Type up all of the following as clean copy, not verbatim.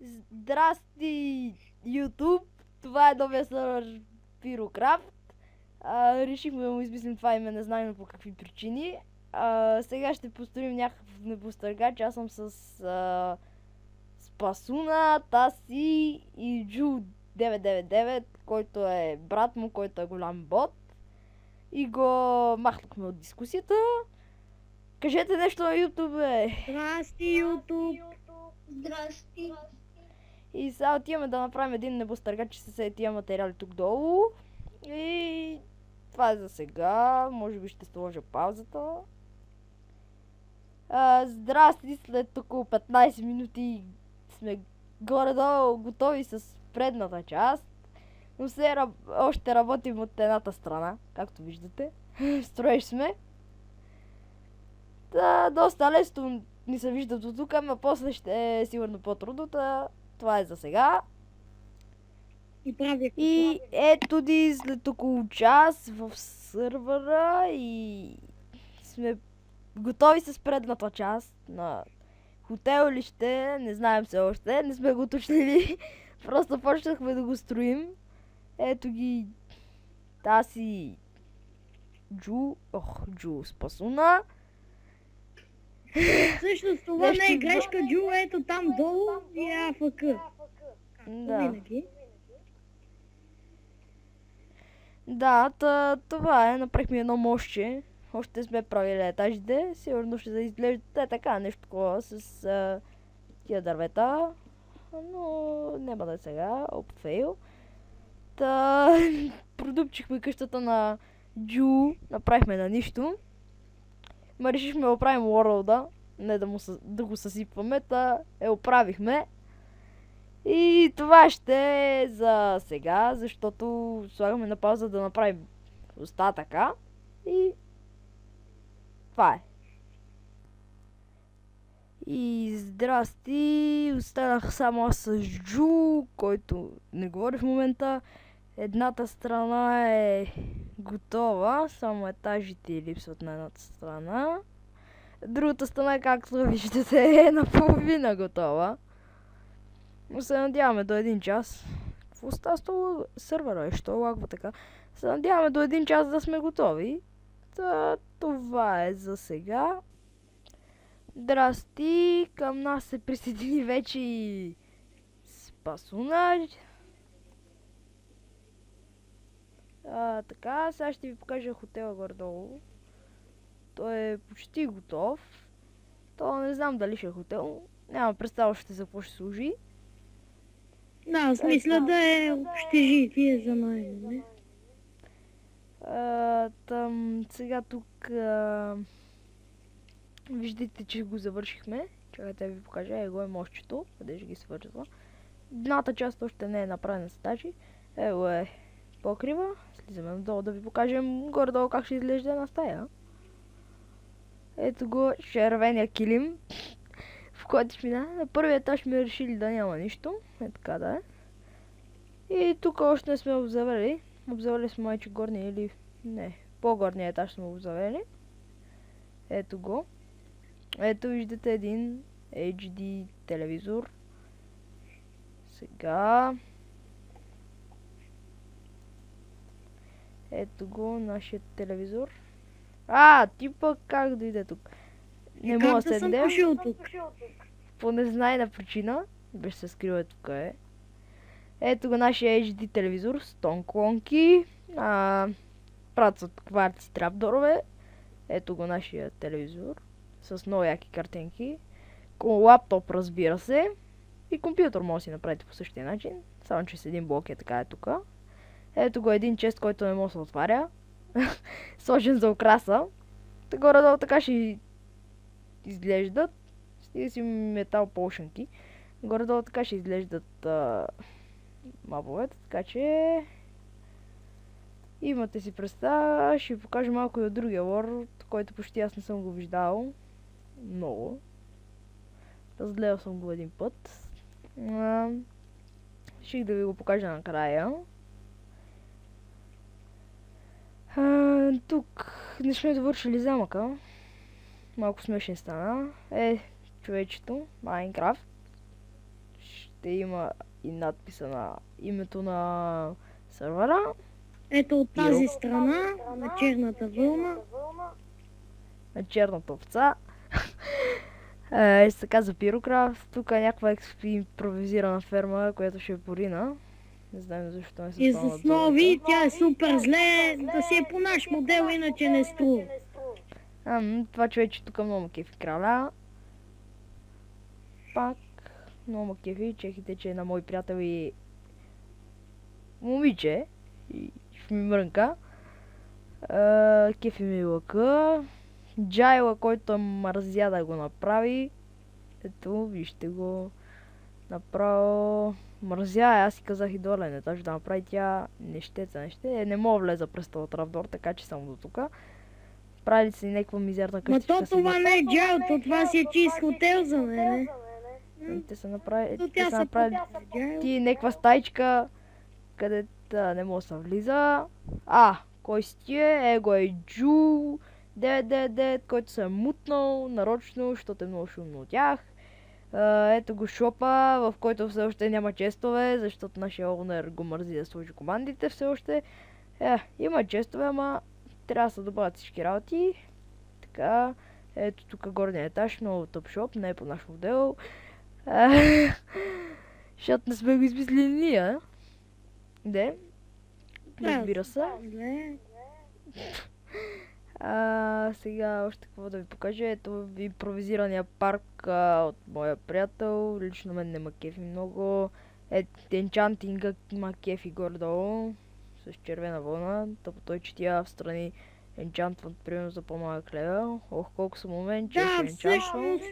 Здрасти, YouTube! Това е новия сервер Пирокрафт. Решихме да му измислим това име, не знаем по какви причини. Сега ще построим някакъв небостъргач. Аз съм с Спасуна, Таси и Джу 999, който е брат му, който е голям бот. И го махнахме от дискусията. Кажете нещо на YouTube, бе! Здрасти, YouTube! Здрасти. И сега отиваме да направим един небостъргач с тия материали тук долу. И това е за сега. Може би ще сложа паузата. Здрасти, след около 15 минути сме горе-долу готови с предната част. Но все още работим от едната страна, както виждате. Строиш сме. Доста лесно ни се вижда до тук, но после ще е сигурно по-трудно. Това е за сега. И ето ни след около час в сървъра и сме готови с предната част на хотел ли ще, не знаем все още, не сме го уточнили. Просто почнахме да го строим. Ето ги Таси, Джу Спасуна. Всъщност това не е грешка, Джу ето там долу и е АФК. Да. Винаги. Да, това е. Направихме едно мостче. Още сме правили етажите. Сигурно ще изглежда така, нещо такова с тия дървета. Но няма да е сега. Фейл. Продупчихме къщата на Джу. Направихме на нищо. Ма решихме да оправим World-а. Не да го съсипваме. Оправихме. И това ще е за сега, защото слагаме на пауза да направим остатъка. И това е. И здрасти, останах само аз с Джу, който не говори в момента. Едната страна е готова, само етажите липсват на едната страна. Другата страна, както виждате, е наполовина готова. Но се надяваме до 1 час. Какво става с това сървъра? Що лагва така? Се надяваме до 1 час да сме готови. Това е за сега. Здрасти! Към нас се присъедини вече и Спасуна. Така, сега ще ви покажа хотела горе-долу. Той е почти готов. То не знам дали ще е хотел. Няма представа още за какво ще служи. Да, аз мисля да е общежитие за наем. Сега тук виждате, че го завършихме. Чакайте да ви покажа. Его е мостчето. Къде ще ги свързва. Едната част още не е направена с тази. Его е покрива. Слизаме надолу да ви покажем горе-долу как ще изглежда една стая. Ето го червения килим, в който ще мина. На първия етаж сме решили да няма нищо. Е така да е. И тук още не сме обзавели. Обзавели сме майче горния или... Не, по-горния етаж сме обзавели. Ето го. Ето виждате един HD телевизор. Сега... Ето го нашия телевизор. Ти пък как дойде тук? Не мога да седнем. По незнайна причина. Беше се скрива тук е. Ето го нашия HD телевизор с тон клонки. Працат кварци трапдорове. Ето го нашия телевизор. С много яки картинки. Лаптоп, разбира се. И компютър може да си направите по същия начин. Само че с един блок е така е тук. Ето го един чест, който не може да се отваря. Сложен за украса. Горе-долу така ще изглеждат. Стига си метал полшанки. Горе-долу така ще изглеждат мабовете, така че имате си представа. Ще ви покажа малко и от другия лор, който почти аз не съм го виждал много. Разгледал съм го един път. Ще да ви го покажа накрая. Тук не сме довършили замъка. Малко смешен стана. Човечето, Майнкрафт. ще има и надписа на името на сървъра. Ето от тази страна, на черната вълна. На черната овца. Ще се казва Пирокрафт. Тук е някаква импровизирана ферма, която ще е порина. Не знам защо не се И спомня с нови, тя е супер зле, да си е по наш модел, иначе не струва. Това човече тук много ме кефи краля. Пак много ме кефи. Чехите, че е на мой приятел и момиче. И ще ми мрънка. Кефи ми лъка. Джайла, който мързя да го направи. Ето, вижте го. Направо мързя, аз си казах и доле, не даже да направи тя нещеца. Не мога влеза през този трапдор, така че само до тук. Правили си някаква мизерна къщичка. Ма то това не е джайлто, това си е чист хотел за мене. Те са направили, Тя са ти някаква стайчка, където не може да се влиза. Кой си ти е? Его е Джу 999, който се е мутнал нарочно, защото е много шумно от тях. Ето го шопа, в който все още няма честове, защото нашия оунер го мързи да сложи командите все още. Има честове, ама трябва да се добавят всички работи. Така, ето тук горния етаж, много топ шоп, не е по наш модел. Защото не сме го измислили ние. Де? Разбира се. Сега още какво да ви покажа. Ето импровизирания парк от моя приятел. Лично мен не ма кефи много. Енчантинга ма кефи горе-долу. С червена вълна. Тъпо той, че тя в страни енчантват примерно за по-малък левел. Колко съм умен, че ще енчантвам. Всъщност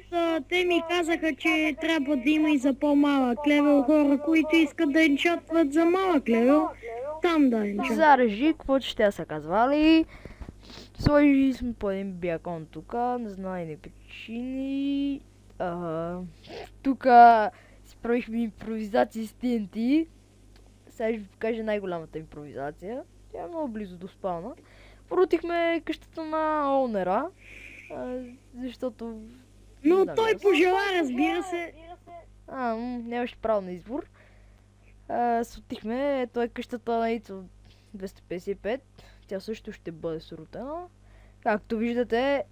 те ми казаха, че трябва да има и за по-малък левел хора, които искат да енчантват за малък левел. Там да енчантват. За режи, каквото ще са казвали. Сложили сме по един биакон тук, не знайни причини. Тук си правихме импровизации с TNT. Сега ще ви покажа най-голямата импровизация. Тя е много близо до спална. Порутихме къщата на оунера, защото... Но той пожела, разбира се. Нямаше право на избор. Сутихме, ето е къщата на Ицо 255. Тя също ще бъде срутена. Както виждате,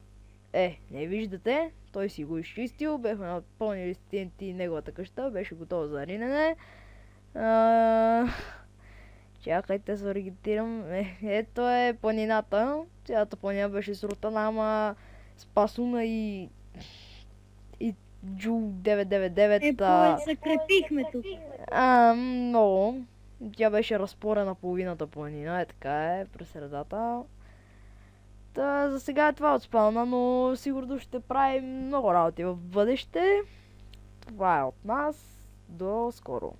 не виждате, той си го изчистил, бехме напълнили с TNT неговата къща, беше готова за ринене. Чакайте се оригитирам. Ето е планината. Цялата планина беше срутена, ама спасуна и Джу 999. Закрепихме тук. Много. Тя беше разпорена половината планина, така е, през средата. За сега е това от спална, но сигурно ще правим много работи в бъдеще. Това е от нас. До скоро.